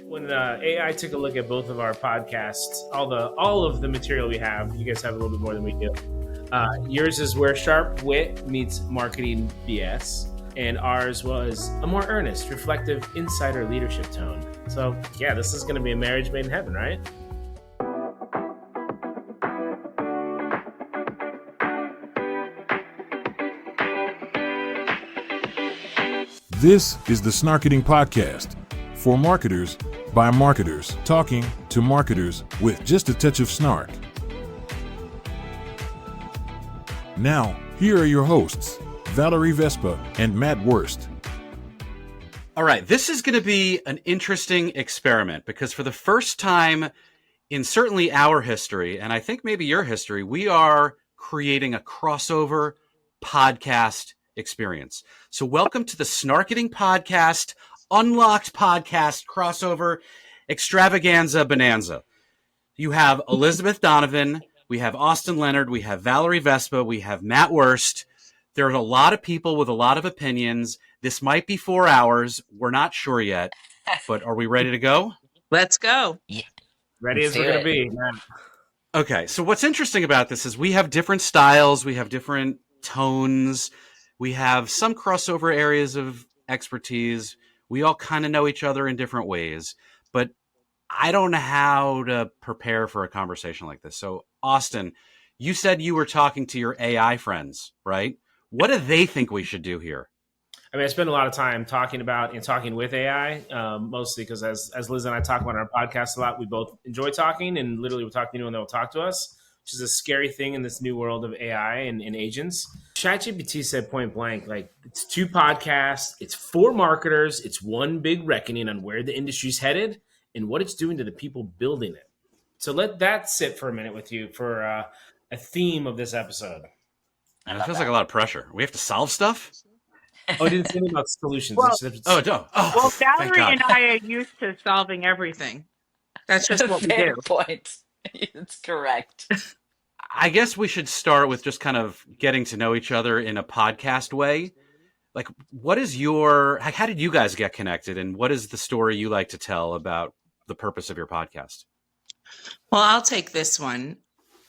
when AI took a look at both of our podcasts, all of the material we have, you guys have a little bit more than we do. Yours is where sharp wit meets marketing BS, and ours was a more earnest, reflective, insider leadership tone. So yeah, this is going to be a marriage made in heaven, right? This is the Snarketing podcast, for marketers, by marketers, talking to marketers with just a touch of snark. Now, here are your hosts, Valerie Vespa and Matt Wurst. All right, this is going to be an interesting experiment because for the first time in certainly our history, and I think maybe your history, we are creating a crossover podcast experience. So welcome to the Snarketing podcast, Unlocked podcast crossover extravaganza bonanza. You have Elizabeth Donovan, we have Austin Leonard, we have Valerie Vespa, we have Matt Wurst. There's a lot of people with a lot of opinions. This might be 4 hours. We're not sure yet, but are we ready to go? Let's go. Yeah. Ready as we're going to be. Okay, so what's interesting about this is we have different styles, we have different tones, we have some crossover areas of expertise. We all kind of know each other in different ways, but I don't know how to prepare for a conversation like this. So, Austin, you said you were talking to your AI friends, right? What do they think we should do here? I mean, I spend a lot of time talking about and talking with AI, mostly because as Liz and I talk about on our podcast a lot, we both enjoy talking, and literally we'll talk to anyone that will talk to us, which is a scary thing in this new world of AI and agents. ChatGPT said point blank, like, it's 2 podcasts, it's 4 marketers, it's one big reckoning on where the industry's headed and what it's doing to the people building it. So let that sit for a minute with you for a theme of this episode. And it feels like a lot of pressure. We have to solve stuff? Oh, I didn't say anything about solutions. Well, Valerie and I are used to solving everything. That's just what we do. Point. It's correct. I guess we should start with just kind of getting to know each other in a podcast way. Like, how did you guys get connected, and what is the story you like to tell about the purpose of your podcast? Well, I'll take this one.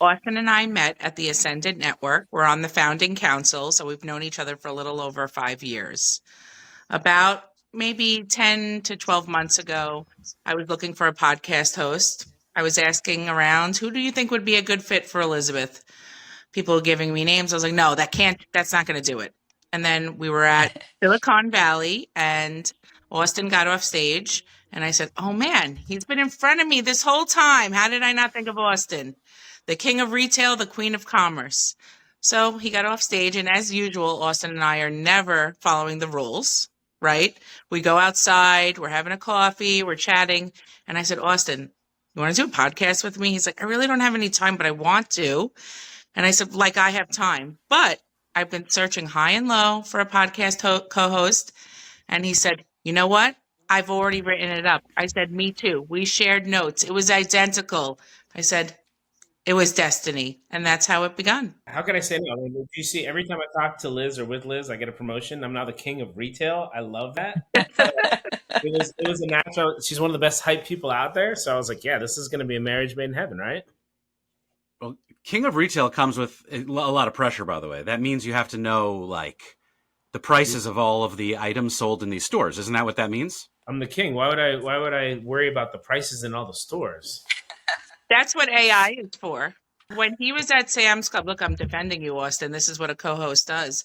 Austin and I met at the Ascendant Network. We're on the founding council, so we've known each other for a little over 5 years. About maybe 10 to 12 months ago, I was looking for a podcast host. I was asking around, who do you think would be a good fit for Elizabeth? People were giving me names. I was like, no, that's not going to do it. And then we were at Silicon Valley and Austin got off stage and I said, oh man, he's been in front of me this whole time. How did I not think of Austin? The king of retail, the queen of commerce. So he got off stage, and as usual, Austin and I are never following the rules, right? We go outside, we're having a coffee, we're chatting. And I said, Austin, you want to do a podcast with me? He's like, I really don't have any time, but I want to. And I said, like, I have time, but I've been searching high and low for a podcast co-host. And he said, you know what? I've already written it up. I said, me too. We shared notes. It was identical. I said, it was destiny. And that's how it began. How can I say no? I mean, you see, every time I talk to Liz or with Liz, I get a promotion. I'm now the king of retail. I love that. It was a natural. She's one of the best hype people out there. So I was like, yeah, this is going to be a marriage made in heaven, right? Well, king of retail comes with a lot of pressure, by the way. That means you have to know, like, the prices of all of the items sold in these stores. Isn't that what that means? I'm the king. Why would I worry about the prices in all the stores? That's what AI is for. When he was at Sam's Club, look, I'm defending you, Austin. This is what a co-host does.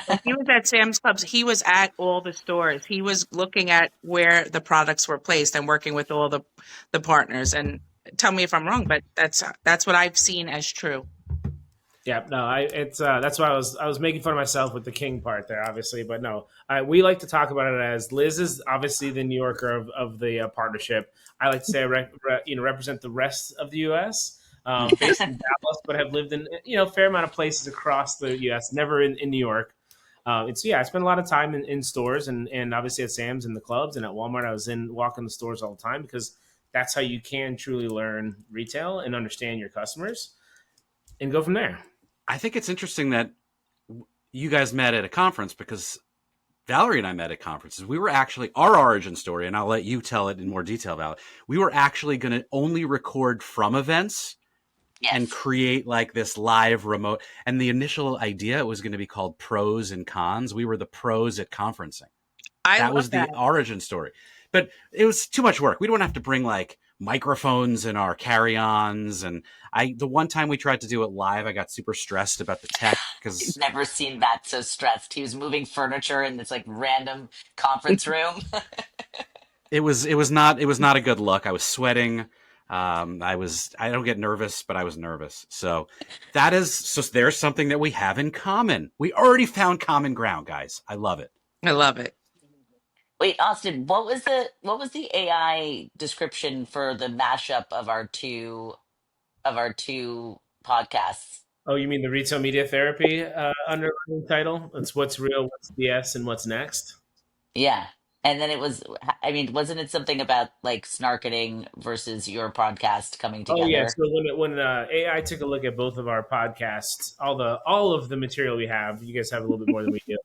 When he was at Sam's Club, he was at all the stores. He was looking at where the products were placed and working with all the partners. And tell me if I'm wrong, but that's what I've seen as true. Yeah, no, that's why I was making fun of myself with the king part there, obviously, but no, we like to talk about it as Liz is obviously the New Yorker of the partnership. I like to say I represent the rest of the U.S. Based in Dallas, but have lived in a fair amount of places across the U.S. Never in New York. I spent a lot of time in stores and obviously at Sam's and the clubs and at Walmart. I was walking the stores all the time because that's how you can truly learn retail and understand your customers and go from there. I think it's interesting that you guys met at a conference because Valerie and I met at conferences. We were actually, our origin story, and I'll let you tell it in more detail, Val. We were actually going to only record from events and Yes. create like this live remote. And the initial idea was going to be called Pros and Cons. We were the pros at conferencing. I That love was that. the origin story. But it was too much work. We don't have to bring like microphones in our carry-ons. And the one time we tried to do it live, I got super stressed about the tech because Never seen Matt so stressed. He was moving furniture in this like random conference room. it was not a good look. I was sweating. I don't get nervous, but I was nervous. So there's something that we have in common. We already found common ground, guys. I love it. I love it. Wait, Austin, what was the AI description for the mashup of our two podcasts? Oh, you mean the retail media therapy underlying title? It's what's real, what's BS, and what's next. Yeah. And then I mean, wasn't it something about like snarketing versus your podcast coming Oh yeah. together? So when AI took a look at both of our podcasts, all of the material we have, you guys have a little bit more than we do.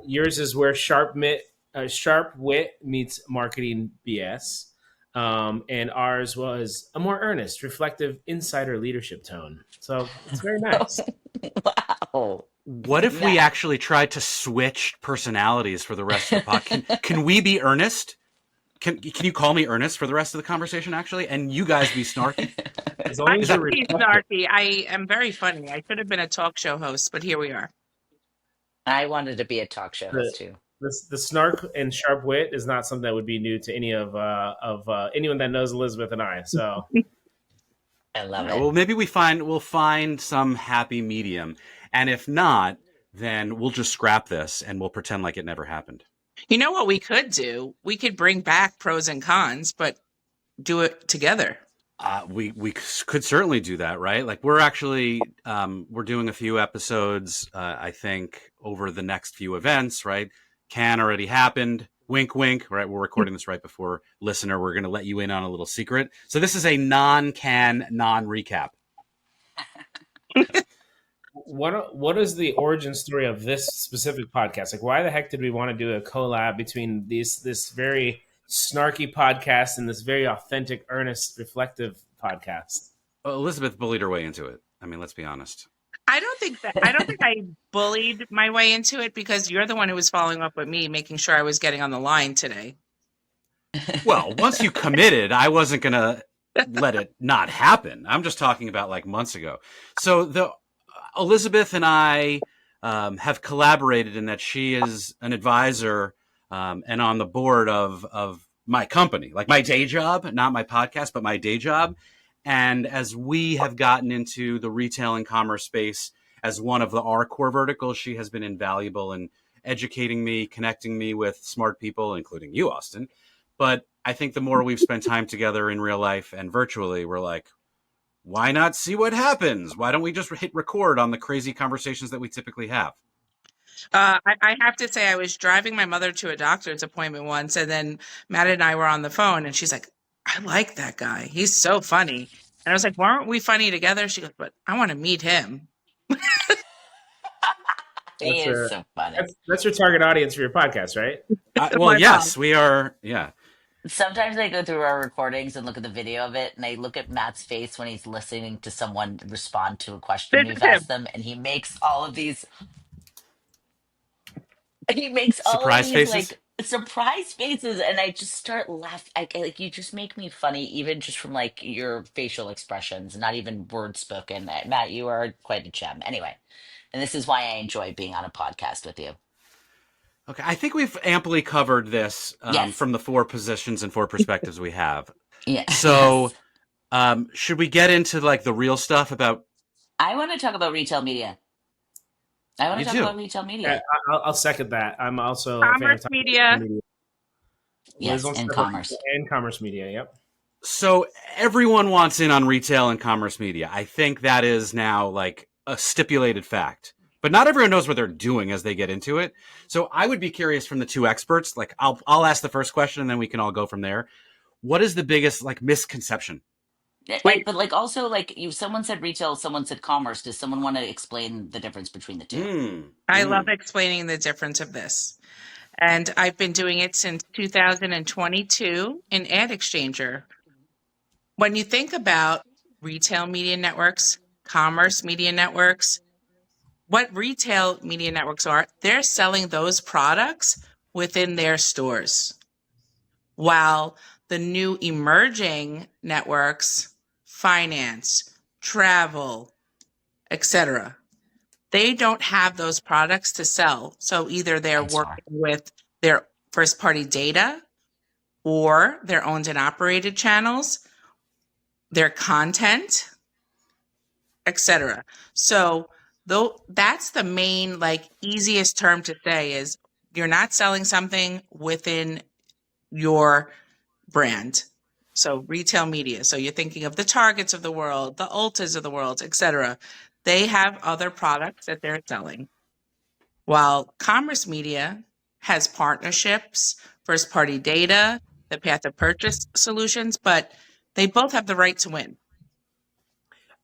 Yours is where sharp wit meets marketing BS, and ours was a more earnest, reflective, insider leadership tone. So it's very nice. Wow. What if we actually tried to switch personalities for the rest of the podcast? Can we be Ernest? Can you call me Ernest for the rest of the conversation, actually? And you guys be Snarky? As long I as you're can be reflective. snarky. I am very funny. I should have been a talk show host, but here we are. I wanted to be a talk show The, host too. the snark and sharp wit is not something that would be new to any of anyone that knows Elizabeth and I. So I love Yeah, it. well, maybe we'll find some happy medium. And if not, then we'll just scrap this and we'll pretend like it never happened. You know what we could do? We could bring back pros and cons, but do it together. We could certainly do that, right? Like we're actually we're doing a few episodes, I think, over the next few events, right? Can already happened. Wink, wink. Right, we're recording this right before listener. We're going to let you in on a little secret. So this is a non-can, non-recap. what is the origin story of this specific podcast? Like, why the heck did we want to do a collab between this very snarky podcast and this very authentic, earnest, reflective podcast? Well, Elizabeth bullied her way into it. I mean, let's be honest. I don't think I bullied my way into it because you're the one who was following up with me, making sure I was getting on the line today. Well, once you committed, I wasn't going to let it not happen. I'm just talking about like months ago. So Elizabeth and I have collaborated in that she is an advisor and on the board of my company, like my day job, not my podcast, but my day job. And as we have gotten into the retail and commerce space as one of our core verticals, she has been invaluable in educating me, connecting me with smart people, including you, Austin. But I think the more we've spent time together in real life and virtually, we're like, why not see what happens? Why don't we just hit record on the crazy conversations that we typically have? I have to say, I was driving my mother to a doctor's appointment once, and then Matt and I were on the phone, and she's like, I like that guy. He's so funny. And I was like, weren't we funny together? She goes, but I want to meet him. He That's is so funny. that's your target audience for your podcast, right? Well, My yes, we are. Yeah. Sometimes I go through our recordings and look at the video of it, and I look at Matt's face when he's listening to someone respond to a question This we've is him. asked them, and he makes all of these. He makes all of Surprise these faces? like surprise faces, and I just start laughing. Like you just make me funny, even just from like your facial expressions, not even words spoken. Matt, you are quite a gem. Anyway, and this is why I enjoy being on a podcast with you. Okay. I think we've amply covered this Yes, from the 4 positions and 4 perspectives we have. yeah, So, yes. should we get into like the real stuff about? I want to talk about retail media. I want You to talk do. about retail Yeah, media. I'll second that. I'm also a fan Commerce of talking media. about media. Liz Yes, wants to and talk about commerce. and commerce media. Yep. So everyone wants in on retail and commerce media. I think that is now like a stipulated fact. But not everyone knows what they're doing as they get into it. So I would be curious from the 2 experts. Like I'll ask the first question and then we can all go from there. What is the biggest like misconception Wait, But like also like someone said retail, someone said commerce. Does someone want to explain the difference between the two? I love explaining the difference of this. And I've been doing it since 2022 in Ad Exchanger. When you think about retail media networks, commerce media networks, what retail media networks are, they're selling those products within their stores. While the new emerging networks, finance, travel, etc., they don't have those products to sell. So either they're Hence why. working with their first party data or their owned and operated channels, their content, etc. So though that's the main like easiest term to say is you're not selling something within your brand. So retail media. So you're thinking of the Targets of the world, the Ultas of the world, etc. They have other products that they're selling. While commerce media has partnerships, first party data, the path of purchase solutions, but they both have the right to win.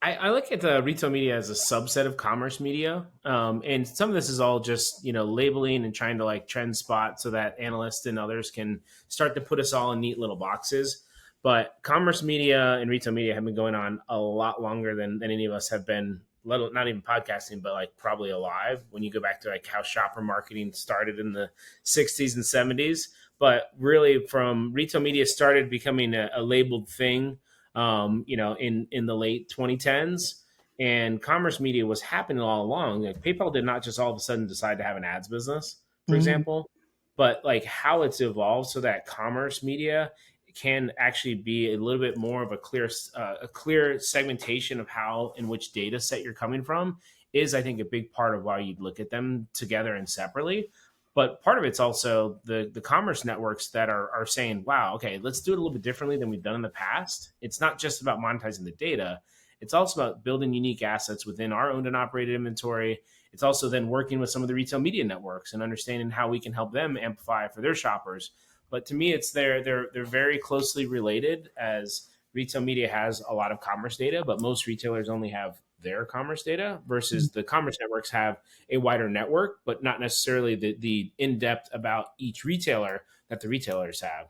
I look at the retail media as a subset of commerce media, and some of this is all just labeling and trying to like trend spot so that analysts and others can start to put us all in neat little boxes. But commerce media and retail media have been going on a lot longer than any of us have been. Not even podcasting, but like probably alive. When you go back to like how shopper marketing started in the '60s and '70s, but really from retail media started becoming a labeled thing in the late 2010s. And commerce media was happening all along. Like PayPal did not just all of a sudden decide to have an ads business, for example, but like how it's evolved so that commerce media can actually be a little bit more of a clear segmentation of how and which data set you're coming from is, I think, a big part of why you'd look at them together and separately. But part of it's also the commerce networks that are saying, wow, okay, let's do it a little bit differently than we've done in the past. It's not just about monetizing the data. It's also about building unique assets within our owned and operated inventory. It's also then working with some of the retail media networks and understanding how we can help them amplify for their shoppers. But to me, it's they're very closely related, as retail media has a lot of commerce data, but most retailers only have their commerce data versus the commerce networks have a wider network, but not necessarily the in-depth about each retailer that the retailers have.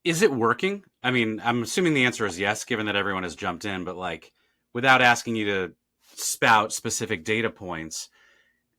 Is it working? I mean, I'm assuming the answer is yes, given that everyone has jumped in, but like without asking you to spout specific data points,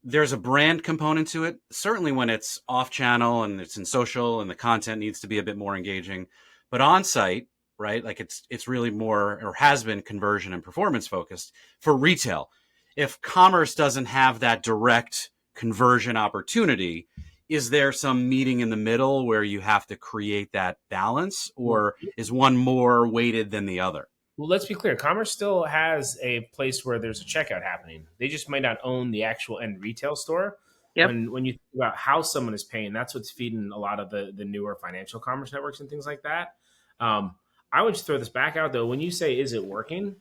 there's a brand component to it. Certainly when it's off channel and it's in social and the content needs to be a bit more engaging, but on site, right? Like it's really more, or has been, conversion and performance focused for retail. If commerce doesn't have that direct conversion opportunity, is there some meeting in the middle where you have to create that balance, or is one more weighted than the other? Well, let's be clear. Commerce still has a place where there's a checkout happening. They just might not own the actual end retail store. Yep. When you think about how someone is paying, that's what's feeding a lot of the newer financial commerce networks and things like that. I would just throw this back out though. When you say, is it working?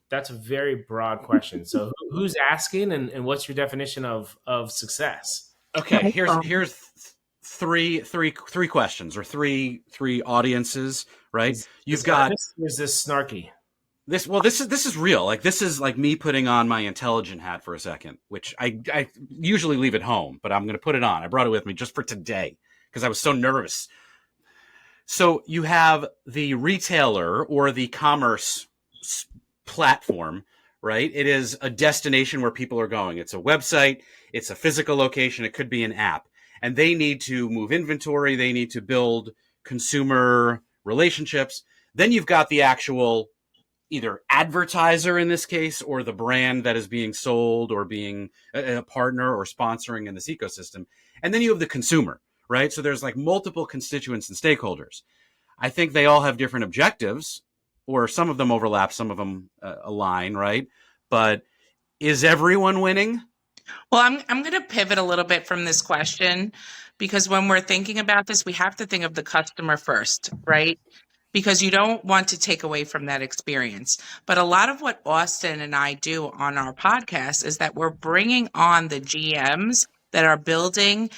That's a very broad question. So who's asking, and what's your definition of success? Okay, here's three questions, or three audiences, right? You've got is this snarky? This is real. Like, this is like me putting on my intelligent hat for a second, which I usually leave at home, but I'm going to put it on. I brought it with me just for today because I was so nervous. So you have the retailer or the commerce platform, right? It is a destination where people are going. It's a website. It's a physical location. It could be an app. And they need to move inventory. They need to build consumer relationships. Then you've got the actual either advertiser in this case, or the brand that is being sold or being a partner or sponsoring in this ecosystem. And then you have the consumer, right? So there's like multiple constituents and stakeholders. I think they all have different objectives, or some of them overlap, some of them align, right? But is everyone winning? Well, I'm going to pivot a little bit from this question, because when we're thinking about this, we have to think of the customer first, right? Because you don't want to take away from that experience. But a lot of what Austin and I do on our podcast is that we're bringing on the GMs that are building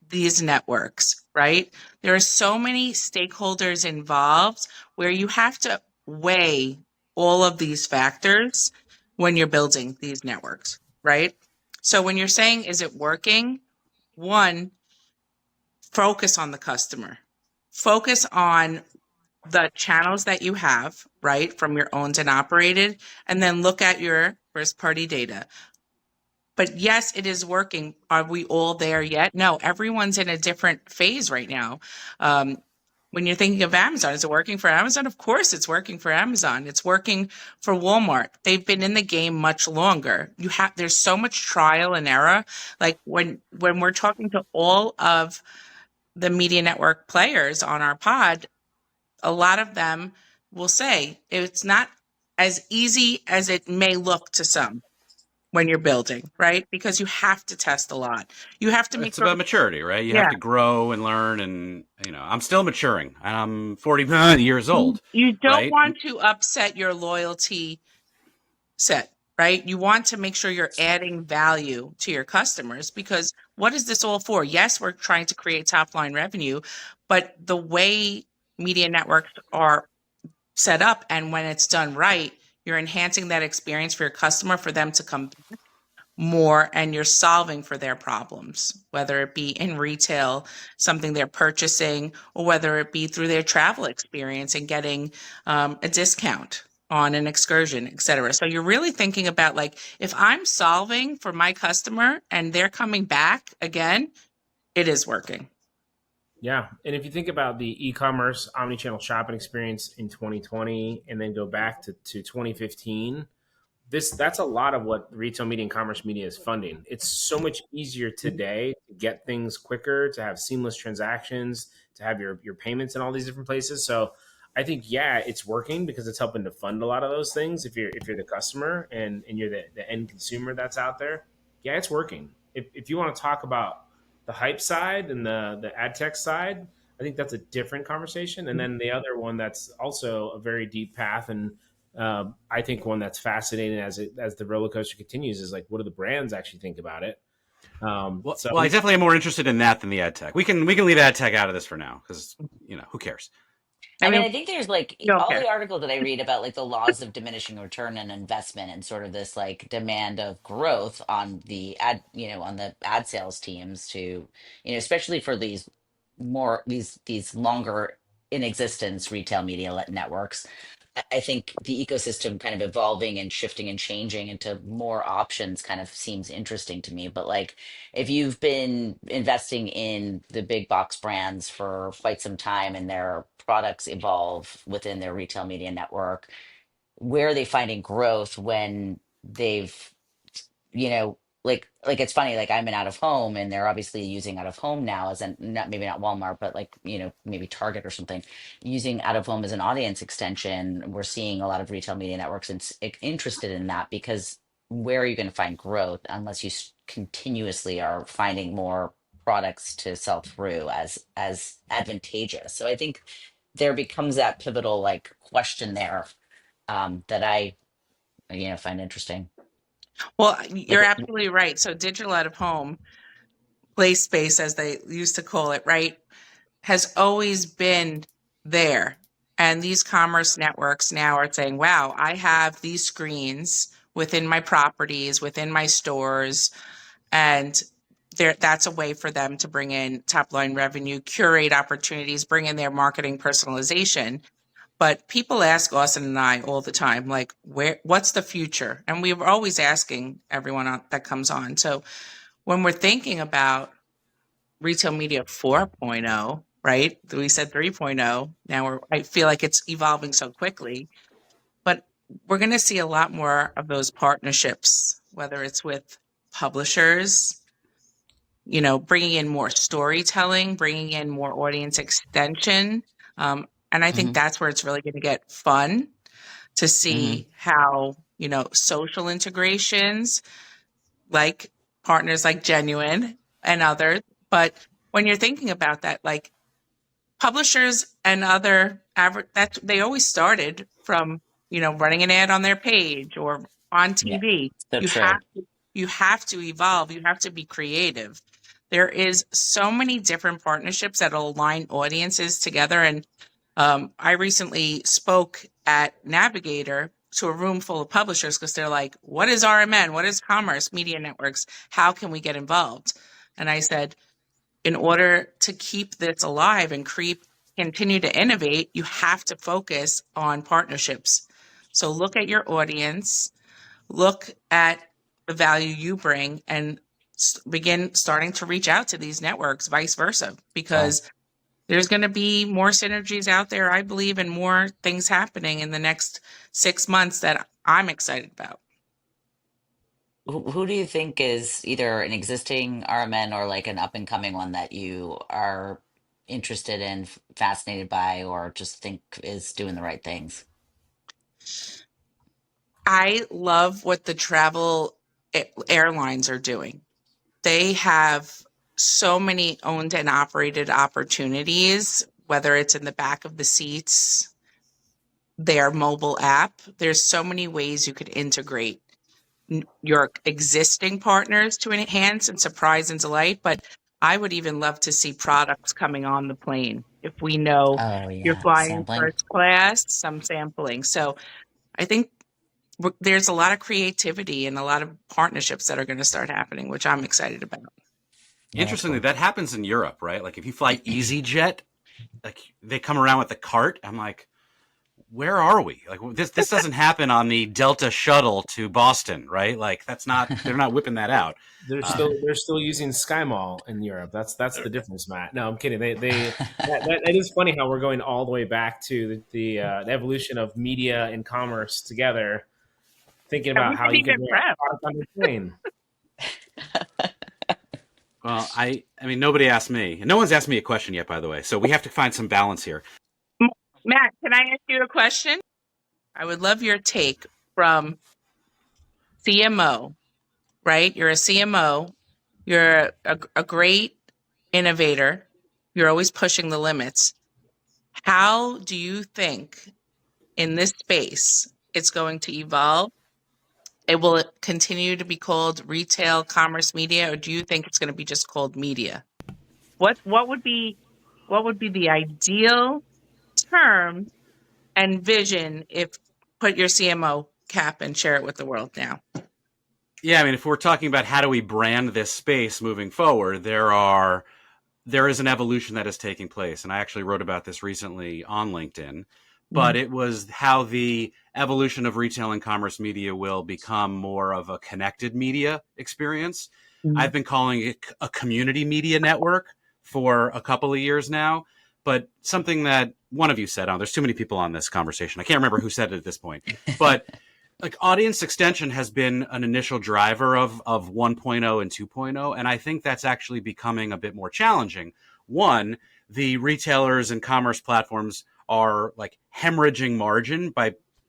these networks, right? There are so many stakeholders involved where you have to weigh all of these factors when you're building these networks, right? So when you're saying, is it working? One, focus on the customer. Focus on the channels that you have, right, from your owned and operated, and then look at your first party data. But yes, it is working. Are we all there yet? No, everyone's in a different phase right now. When you're thinking of Amazon, is it working for Amazon? Of course, it's working for Amazon. It's working for Walmart. They've been in the game much longer. There's so much trial and error. Like when we're talking to all of the media network players on our pod, a lot of them will say it's not as easy as it may look to some when you're building, right? Because you have to test a lot. You have to make It's sure. about maturity, right? You Yeah. have to grow and learn, and I'm still maturing. I'm 40 years old. You don't right? want to upset your loyalty set, right? You want to make sure you're adding value to your customers, because what is this all for? Yes, we're trying to create top line revenue, but the way media networks are set up, and when it's done right, you're enhancing that experience for your customer, for them to come more, and you're solving for their problems, whether it be in retail, something they're purchasing, or whether it be through their travel experience and getting a discount on an excursion, et cetera. So you're really thinking about, like, if I'm solving for my customer and they're coming back again, it is working. Yeah. And if you think about the e-commerce omnichannel shopping experience in 2020 and then go back to 2015, that's a lot of what retail media and commerce media is funding. It's so much easier today to get things quicker, to have seamless transactions, to have your payments in all these different places. So I think, yeah, it's working because it's helping to fund a lot of those things. If you're the customer and you're the end consumer that's out there, yeah, it's working. If you want to talk about the hype side and the ad tech side, I think that's a different conversation. And then the other one that's also a very deep path, and I think one that's fascinating as the roller coaster continues, is like, what do the brands actually think about it? Well, I definitely am more interested in that than the ad tech. We can leave ad tech out of this for now, because who cares? I mean, I think there's like you don't all care. the articles that I read about like the laws of diminishing return on investment and sort of this like demand of growth on the on the ad sales teams to, especially for these longer in existence retail media networks. I think the ecosystem kind of evolving and shifting and changing into more options kind of seems interesting to me. But like, if you've been investing in the big box brands for quite some time and their products evolve within their retail media network, where are they finding growth when they've like it's funny, like I'm in out of home and they're obviously using out of home now as an not maybe not Walmart, but like maybe Target or something, using out of home as an audience extension. We're seeing a lot of retail media networks interested in that, because where are you going to find growth unless you continuously are finding more products to sell through as advantageous? So I think there becomes that pivotal like question there, that I find interesting. Well, Like, you're absolutely right. So digital out of home, play space, as they used to call it, right, has always been there. And these commerce networks now are saying, wow, I have these screens within my properties, within my stores, and that's a way for them to bring in top line revenue, curate opportunities, bring in their marketing personalization. But people ask Austin and I all the time, like, what's the future? And we're always asking everyone that comes on. So when we're thinking about retail media 4.0, right? We said 3.0. Now I feel like it's evolving so quickly, but we're going to see a lot more of those partnerships, whether it's with publishers, bringing in more storytelling, bringing in more audience extension. And I think mhm, that's where it's really going to get fun to mhm. see how, social integrations, like partners like Genuine and others. But when you're thinking about that, like publishers and other that they always started from, running an ad on their page or on Yeah, TV. so You true. have you have to evolve. You have to be creative. There is so many different partnerships that align audiences together. And I recently spoke at Navigator to a room full of publishers because they're like, what is RMN? What is Commerce Media Networks? How can we get involved? And I said, in order to keep this alive and continue to innovate, you have to focus on partnerships. So look at your audience, look at the value you bring, and begin starting to reach out to these networks, vice versa, because there's going to be more synergies out there, I believe, and more things happening in the next 6 months that I'm excited about. Who do you think is either an existing RMN or like an up and coming one that you are interested in, fascinated by, or just think is doing the right things? I love what the travel airlines are doing. They have so many owned and operated opportunities, whether it's in the back of the seats, their mobile app. There's so many ways you could integrate your existing partners to enhance and surprise and delight. But I would even love to see products coming on the plane. If we know Oh you're yeah, flying sampling. first class, some sampling. So I think there's a lot of creativity and a lot of partnerships that are going to start happening, which I'm excited about. Yeah, that's Interestingly, cool. that happens in Europe, right? Like if you fly EasyJet, like they come around with the cart. I'm like, where are we? Like this doesn't happen on the Delta shuttle to Boston, right? Like they're not whipping that out. They're still using SkyMall in Europe. That's the difference, Matt. No, I'm kidding. That is funny how we're going all the way back to the evolution of media and commerce together, thinking And we about how didn't you could even bring prep. a product on the plane. Well, I mean, nobody asked me, and no one's asked me a question yet, by the way. So we have to find some balance here. Matt, can I ask you a question? I would love your take from CMO, right? You're a CMO. You're a great innovator. You're always pushing the limits. How do you think in this space it's going to evolve? Will it continue to be called retail commerce media, or do you think it's going to be just called media? What would be the ideal term and vision if put your CMO cap and share it with the world now? Yeah, I mean, if we're talking about how do we brand this space moving forward, there is an evolution that is taking place, and I actually wrote about this recently on LinkedIn. But it was how the evolution of retail and commerce media will become more of a connected media experience. I've been calling it a community media network for a couple of years now, but something that one of you said there's too many people on this conversation. I can't remember who said it at this point, but like audience extension has been an initial driver of 1.0 and 2.0. And I think that's actually becoming a bit more challenging. One, the retailers and commerce platforms are like hemorrhaging margin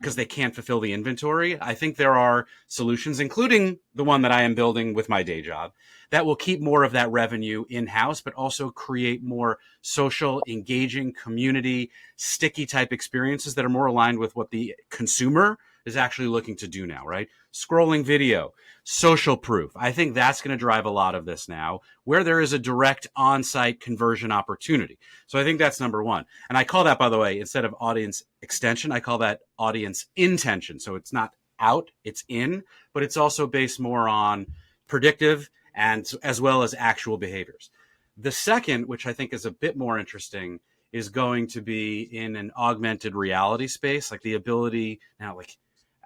because they can't fulfill the inventory. I think there are solutions, including the one that I am building with my day job, that will keep more of that revenue in-house, but also create more social, engaging, community, sticky type experiences that are more aligned with what the consumer is actually looking to do now, right? Scrolling video, social proof. I think that's going to drive a lot of this now, where there is a direct on-site conversion opportunity. So I think that's number one. And I call that, by the way, instead of audience extension, I call that audience intention. So it's not out, it's in, but it's also based more on predictive and as well as actual behaviors. The second, which I think is a bit more interesting, is going to be in an augmented reality space, like the ability now, like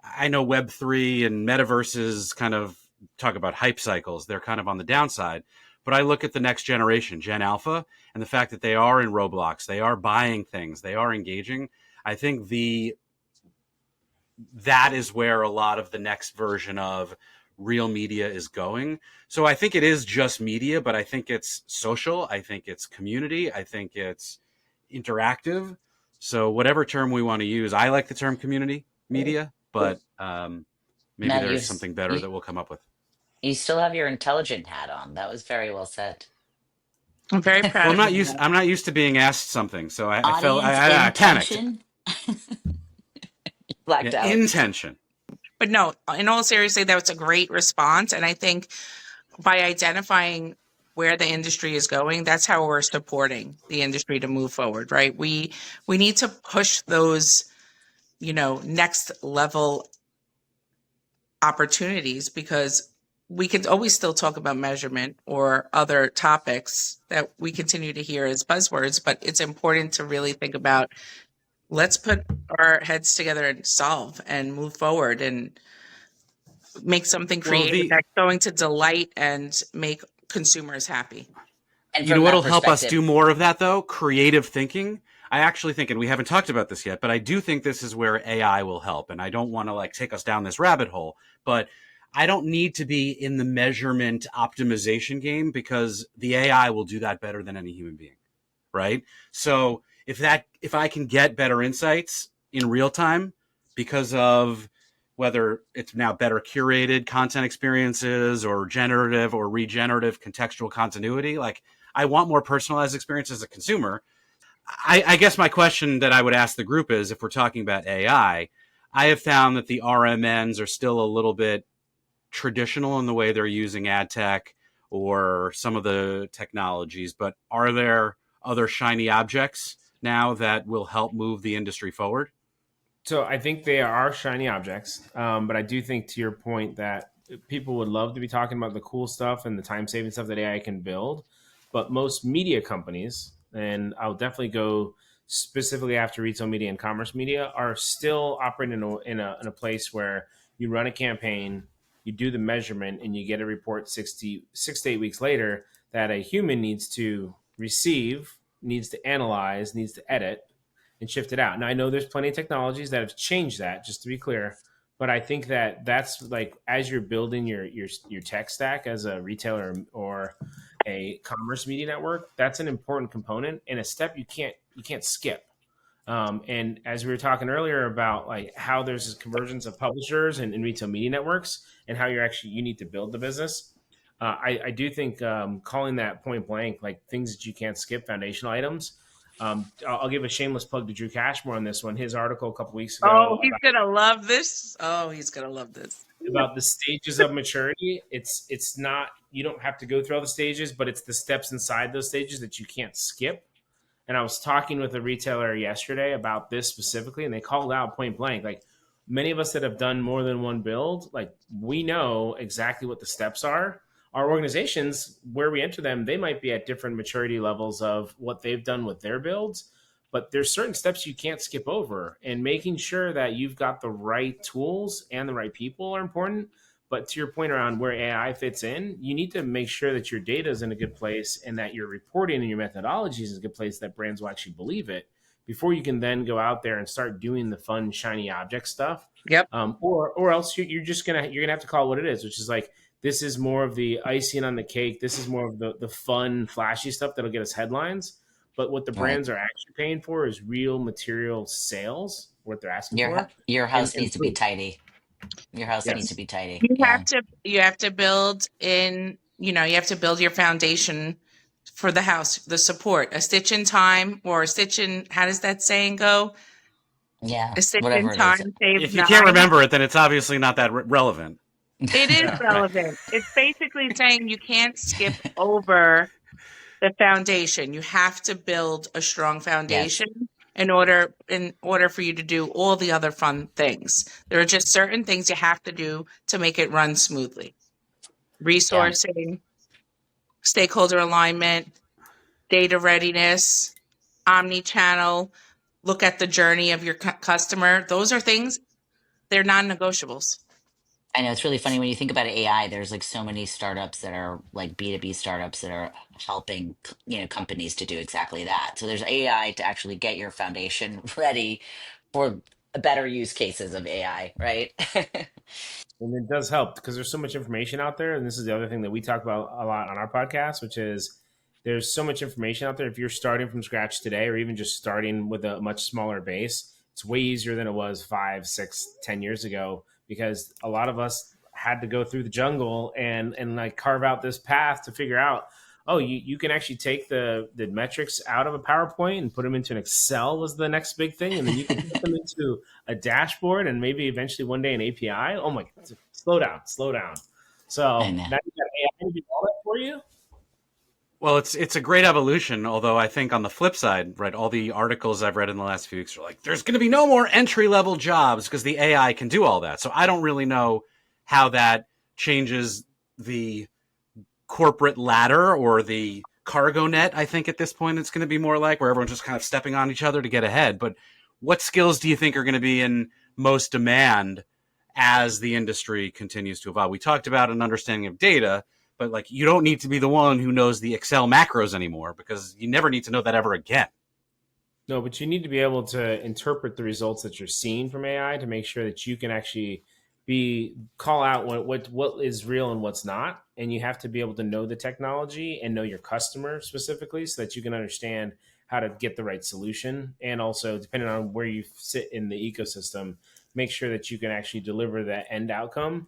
I know Web3 and metaverses kind of talk about hype cycles. They're kind of on the downside. But I look at the next generation, Gen Alpha, and the fact that they are in Roblox, they are buying things, they are engaging. I think that is where a lot of the next version of real media is going. So I think it is just media, but I think it's social. I think it's community. I think it's interactive. So whatever term we want to use, I like the term community media, but maybe Matt, there's something better that we'll come up with. you still have your intelligent hat on. That was very well said. I'm very Well, proud of you. I'm not used to being asked something, so I panicked. Intention. Blacked out. Intention. But no, in all seriously, that was a great response. And I think by identifying where the industry is going, that's how we're supporting the industry to move forward, right? We need to push those next level opportunities, because we can always still talk about measurement or other topics that we continue to hear as buzzwords, but it's important to really think about, let's put our heads together and solve and move forward and make something Well, creative that's going to delight and make consumers happy. And you know from that what'll help us perspective, do more of that, though? Creative thinking. I actually think, and we haven't talked about this yet, but I do think this is where AI will help. And I don't want to like take us down this rabbit hole, but I don't need to be in the measurement optimization game, because the AI will do that better than any human being, right? So if I can get better insights in real time because of whether it's now better curated content experiences or generative or regenerative contextual continuity, like I want more personalized experience as a consumer. I guess my question that I would ask the group is, if we're talking about AI, I have found that the RMNs are still a little bit traditional in the way they're using ad tech or some of the technologies, but are there other shiny objects now that will help move the industry forward? So I think they are shiny objects, but I do think, to your point, that people would love to be talking about the cool stuff and the time-saving stuff that AI can build. But most media companies, and I'll definitely go specifically after retail media and commerce media, are still operating in a place where you run a campaign, you do the measurement, and you get a report 6 to 8 weeks later that a human needs to receive, needs to analyze, needs to edit, and shift it out. Now, I know there's plenty of technologies that have changed that, just to be clear, but I think that that's like, as you're building your tech stack as a retailer or a commerce media network, that's an important component and a step you can't skip. And as we were talking earlier about like how there's this convergence of publishers and retail media networks and how you need to build the business. I do think calling that point blank, like things that you can't skip, foundational items. I'll give a shameless plug to Drew Cashmore on this one. His article a couple weeks Oh, ago he's going to love this. Oh, he's going to love this. about the stages of maturity. It's not, you don't have to go through all the stages, but it's the steps inside those stages that you can't skip. And I was talking with a retailer yesterday about this specifically, and they called out point blank, like, many of us that have done more than one build, like, we know exactly what the steps are. Our organizations, where we enter them, they might be at different maturity levels of what they've done with their builds, but there's certain steps you can't skip over, and making sure that you've got the right tools and the right people are important. But to your point around where AI fits in, you need to make sure that your data is in a good place and that your reporting and your methodology is in a good place that brands will actually believe it before you can then go out there and start doing the fun, shiny object stuff. Yep. Or else you're gonna have to call it what it is, which is like, this is more of the icing on the cake. This is more of the fun, flashy stuff that'll get us headlines. But what the right, brands are actually paying for is real material sales, what they're asking your for. your house And needs to be proof. tidy. Your house needs to Yes. be tidy. You Yeah. have to build in, you have to build your foundation for the house, the support, a stitch in time, or a stitch in, how does that saying go? Yeah. A stitch in Whatever it is. time saves If you can't nine. remember it, then it's obviously not that relevant. It is Yeah. relevant. It's basically saying you can't skip over the foundation. You have to build a strong Yes. foundation in order for you to do all the other fun things. There are just certain things you have to do to make it run smoothly. Yeah. Resourcing, stakeholder alignment, data readiness, omni-channel, look at the journey of your customer. Those are things, they're non-negotiables. I know it's really funny when you think about AI. There's like so many startups that are like B2B startups that are helping companies to do exactly that. So there's AI to actually get your foundation ready for better use cases of AI, right? And it does help because there's so much information out there. And this is the other thing that we talk about a lot on our podcast, which is there's so much information out there. If you're starting from scratch today, or even just starting with a much smaller base, it's way easier than it was 5, 6, 10 years ago, because a lot of us had to go through the jungle and like carve out this path to figure out, oh, you can actually take the metrics out of a PowerPoint and put them into an Excel was the next big thing. And then you can put them into a dashboard and maybe eventually one day an API. Oh my God, slow down. So I now know. you got AI to do all that for you. Well, it's a great evolution, although I think on the flip side, right, all the articles I've read in the last few weeks are like, there's going to be no more entry-level jobs because the AI can do all that. So I don't really know how that changes the corporate ladder or the cargo net. I think at this point it's going to be more like where everyone's just kind of stepping on each other to get ahead. But what skills do you think are going to be in most demand as the industry continues to evolve? We talked about an understanding of data, but like you don't need to be the one who knows the Excel macros anymore because you never need to know that ever again. No, but you need to be able to interpret the results that you're seeing from AI to make sure that you can actually call out what is real and what's not. And you have to be able to know the technology and know your customer specifically so that you can understand how to get the right solution. And also, depending on where you sit in the ecosystem, make sure that you can actually deliver that end outcome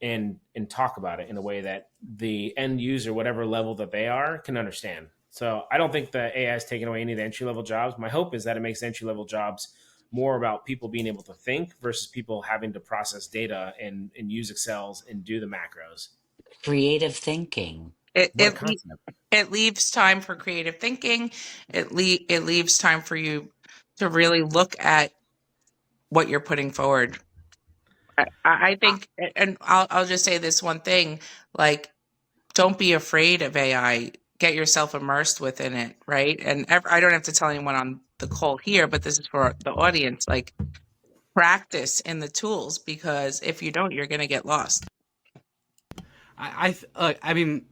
and talk about it in a way that the end user, whatever level that they are, can understand. So I don't think that AI has taken away any of the entry level jobs. My hope is that it makes entry level jobs more about people being able to think versus people having to process data and use Excels and do the macros. Creative thinking. It What a it, le- concept. it leaves time for creative thinking. It leaves time for you to really look at what you're putting forward. I think, and I'll just say this one thing, like, don't be afraid of AI. Get yourself immersed within it, right? And I don't have to tell anyone on the call here, but this is for the audience. Like, practice in the tools, because if you don't, you're going to get lost. I mean,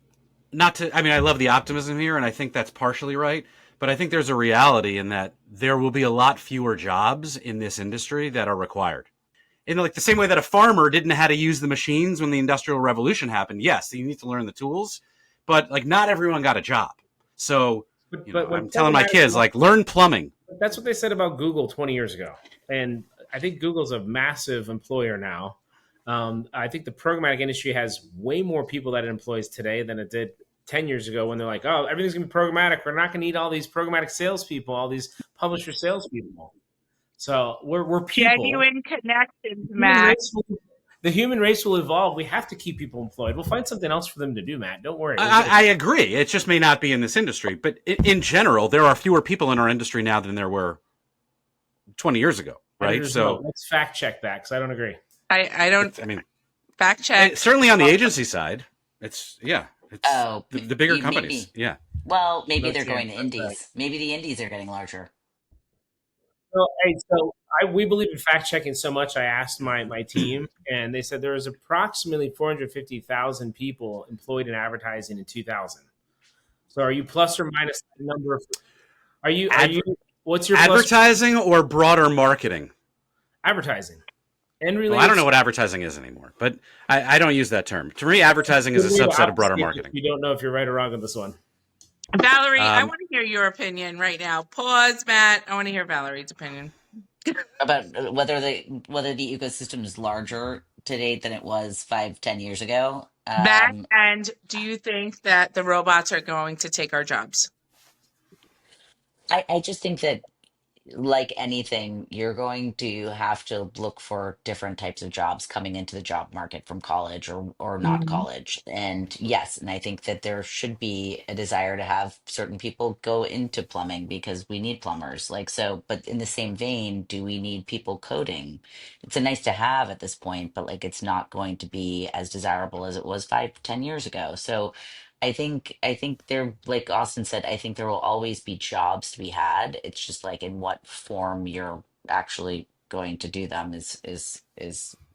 not to. I mean, I love the optimism here, and I think that's partially right. But I think there's a reality in that there will be a lot fewer jobs in this industry that are required. In like the same way that a farmer didn't know how to use the machines when the Industrial Revolution happened. Yes, you need to learn the tools, but like not everyone got a job. So I'm telling my kids like learn plumbing. That's what they said about Google 20 years ago, and I think Google's a massive employer now. I think the programmatic industry has way more people that it employs today than it did 10 years ago when they're like, oh, everything's going to be programmatic. We're not going to need all these programmatic salespeople, all these publisher salespeople. So we're people. Genuine connections, Matt. The human race will evolve. We have to keep people employed. We'll find something else for them to do, Matt. Don't worry. I agree. It just may not be in this industry. But in general, there are fewer people in our industry now than there were 20 years ago, right? So let's fact check that because I don't agree. I don't. I mean, fact check. Certainly on the agency side, it's Oh, the bigger companies. Maybe. Yeah. Well, maybe No they're chance, going to that's indies. right. Maybe the indies are getting larger. We believe in fact checking so much. I asked my team, and they said there was approximately 450,000 people employed in advertising in 2000. So, are you plus or minus that number? Are you? What's your advertising or broader marketing? Advertising. Well, I don't know what advertising is anymore, but I don't use that term. To me, advertising is a subset of broader marketing. You don't know if you're right or wrong on this one. Valerie, I want to hear your opinion right now. Pause, Matt. I want to hear Valerie's opinion. About whether the ecosystem is larger today than it was 5-10 years ago. And do you think that the robots are going to take our jobs? I just think that, like anything, you're going to have to look for different types of jobs coming into the job market from college or not Mhm. college. And yes, and I think that there should be a desire to have certain people go into plumbing because we need plumbers. Like, so, but in the same vein, do we need people coding? It's a nice to have at this point, but like it's not going to be as desirable as it was 5-10 years ago. So I think there, like Austin said, I think there will always be jobs to be had. It's just like in what form you're actually going to do them is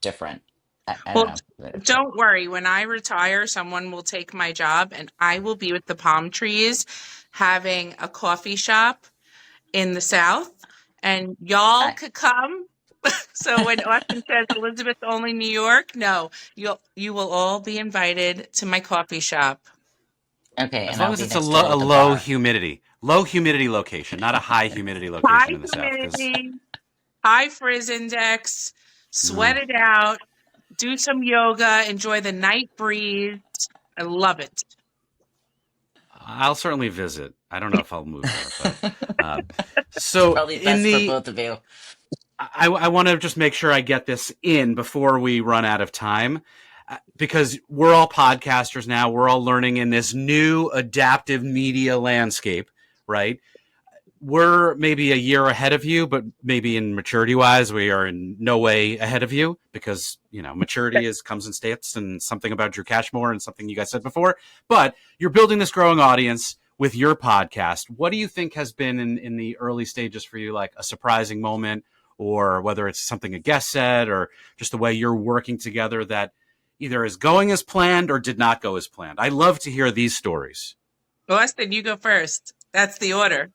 different. I Well, don't know. don't worry. When I retire, someone will take my job, and I will be with the palm trees having a coffee shop in the South, and y'all I, could come. So when Austin says Elizabeth only New York, no, you will all be invited to my coffee shop. okay, As and long I'll as be it's a next door with the low bar. humidity location, not a high humidity High location in the South. humidity, high frizz index, sweat Mm. it out, do some yoga, enjoy the night breeze. I love it. I'll certainly visit. I don't know if I'll move there, but so Probably in best for the both of you. I want to just make sure I get this in before we run out of time. because we're all podcasters now. We're all learning in this new adaptive media landscape, right? We're maybe a year ahead of you, but maybe in maturity wise, we are in no way ahead of you because, maturity comes in states, and something about Drew Cashmore and something you guys said before. But you're building this growing audience with your podcast. What do you think has been in the early stages for you, like a surprising moment, or whether it's something a guest said or just the way you're working together that either is going as planned or did not go as planned? I love to hear these stories. Austin, you go first. That's the order.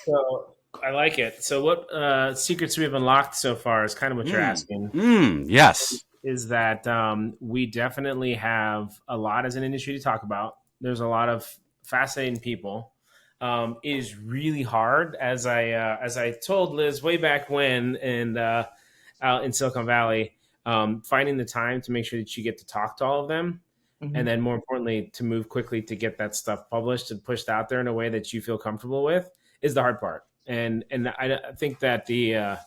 So I like it. So what secrets we've unlocked so far is kind of what you're asking. Yes. Is that we definitely have a lot as an industry to talk about. There's a lot of fascinating people. It is really hard, as I told Liz way back when, and out in Silicon Valley, finding the time to make sure that you get to talk to all of them. Mm-hmm. And then more importantly, to move quickly to get that stuff published and pushed out there in a way that you feel comfortable with is the hard part. And I think that the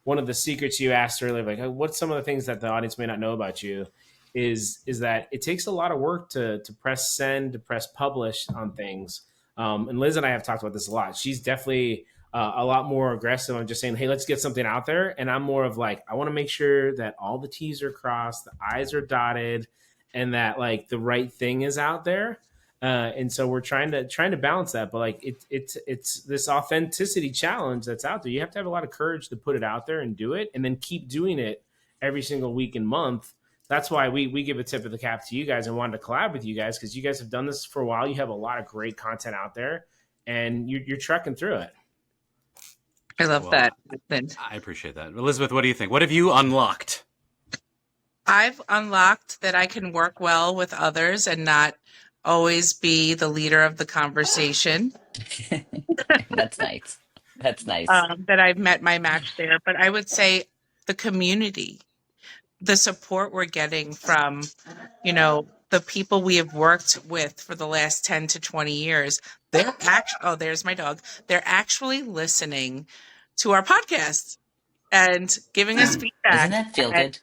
one of the secrets you asked earlier, like what's some of the things that the audience may not know about you, is that it takes a lot of work to press send, to press publish on things. And Liz and I have talked about this a lot. She's definitely a lot more aggressive on just saying, hey, let's get something out there. And I'm more of like, I want to make sure that all the T's are crossed, the I's are dotted, and that like the right thing is out there. And so we're trying to balance that, but like it's this authenticity challenge that's out there. You have to have a lot of courage to put it out there and do it, and then keep doing it every single week and month. That's why we give a tip of the cap to you guys and wanted to collab with you guys, because you guys have done this for a while. You have a lot of great content out there, and you're trekking through it. I love that. I appreciate that. Elizabeth, what do you think? What have you unlocked? I've unlocked that I can work well with others and not always be the leader of the conversation. That's nice. That's nice. That I've met my match there. But I would say the community, the support we're getting from, the people we have worked with for the last 10 to 20 years, they're actually, there's my dog. They're actually listening to our podcast and giving us feedback. Doesn't that feel good?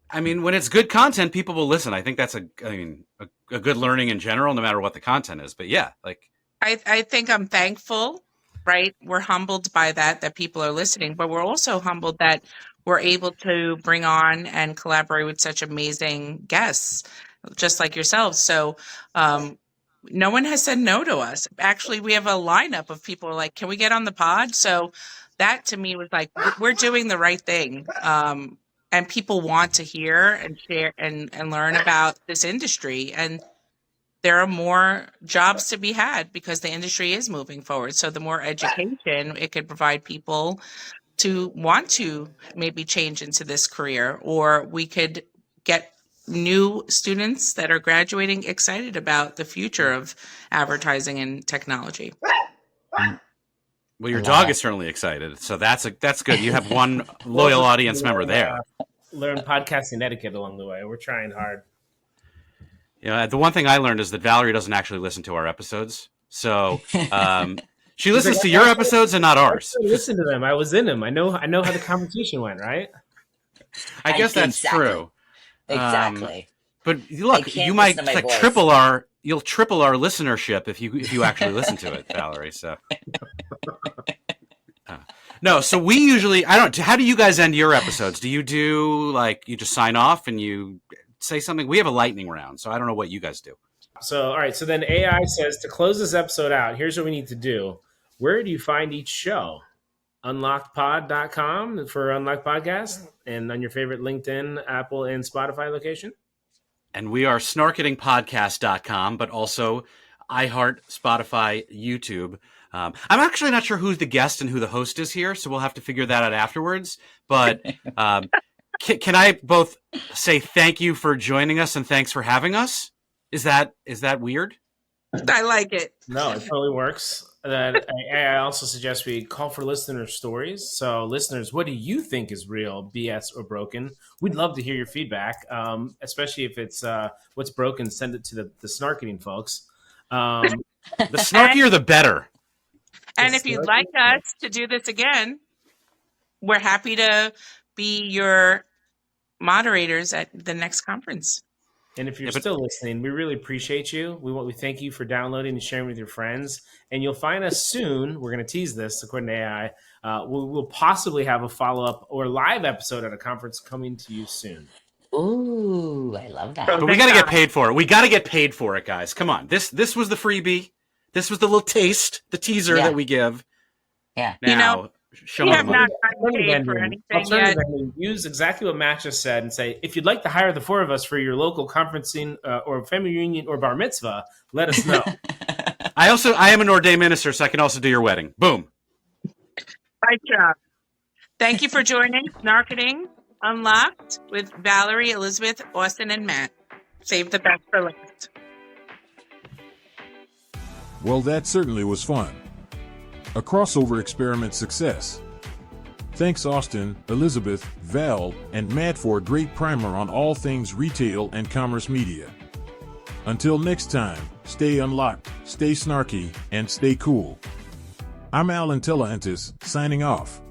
I mean, when it's good content, people will listen. I think that's a good learning in general, no matter what the content is. But yeah, like I think I'm thankful, right? We're humbled by that people are listening, but we're also humbled that we're able to bring on and collaborate with such amazing guests, just like yourselves. So no one has said no to us. Actually, we have a lineup of people who are like, can we get on the pod? So that to me was like, we're doing the right thing. And people want to hear and share and learn about this industry. And there are more jobs to be had because the industry is moving forward. So the more education it could provide people to want to maybe change into this career, or we could get new students that are graduating excited about the future of advertising and technology. Well, your dog is certainly excited, so that's good. You have one loyal audience member there. Learn podcasting etiquette along the way. We're trying hard. The one thing I learned is that Valerie doesn't actually listen to our episodes, so she listens to your episodes and not ours. I listen to them. I was in them. I know how the conversation went. Right. I guess that's true. Exactly. But look, you might triple our listenership if you actually listen to it, Valerie. So no. So we usually how do you guys end your episodes? Do you do like you just sign off and you say something? We have a lightning round, so I don't know what you guys do. So all right. So then AI says to close this episode out. Here's what we need to do. Where do you find each show? Unlockedpod.com for Unlocked Podcast, and on your favorite LinkedIn, Apple, and Spotify location. And we are snarketingpodcast.com, but also iHeart, Spotify, YouTube. I'm actually not sure who's the guest and who the host is here, so we'll have to figure that out afterwards. But can I both say thank you for joining us and thanks for having us? Is that weird? I like it. No, it totally works. I also suggest we call for listener stories. So listeners, what do you think is real, BS, or broken? We'd love to hear your feedback, especially if it's what's broken, send it to the Snarketing folks. The snarkier, the better. And if you'd like us to do this again, we're happy to be your moderators at the next conference. And if you're still listening, we really appreciate you. We thank you for downloading and sharing with your friends. And you'll find us soon. We're going to tease this according to AI. We'll possibly have a follow-up or live episode at a conference coming to you soon. Ooh, I love that. But we got to get paid for it. We got to get paid for it, guys. Come on. This was the freebie. This was the little taste, the teaser that we give. Yeah. Now, show we me have the money. not paid for anything yet. Use exactly what Matt just said and say, if you'd like to hire the four of us for your local conferencing or family reunion or bar mitzvah, let us know. I am an ordained minister, so I can also do your wedding. Boom. Right job. Thank you for joining Snarketing Unlocked with Valerie, Elizabeth, Austin, and Matt. Save the best for last. Well, that certainly was fun. A crossover experiment success. Thanks Austin, Elizabeth, Val, and Matt for a great primer on all things retail and commerce media. Until next time, stay unlocked, stay snarky, and stay cool. I'm Alan Teleantis, signing off.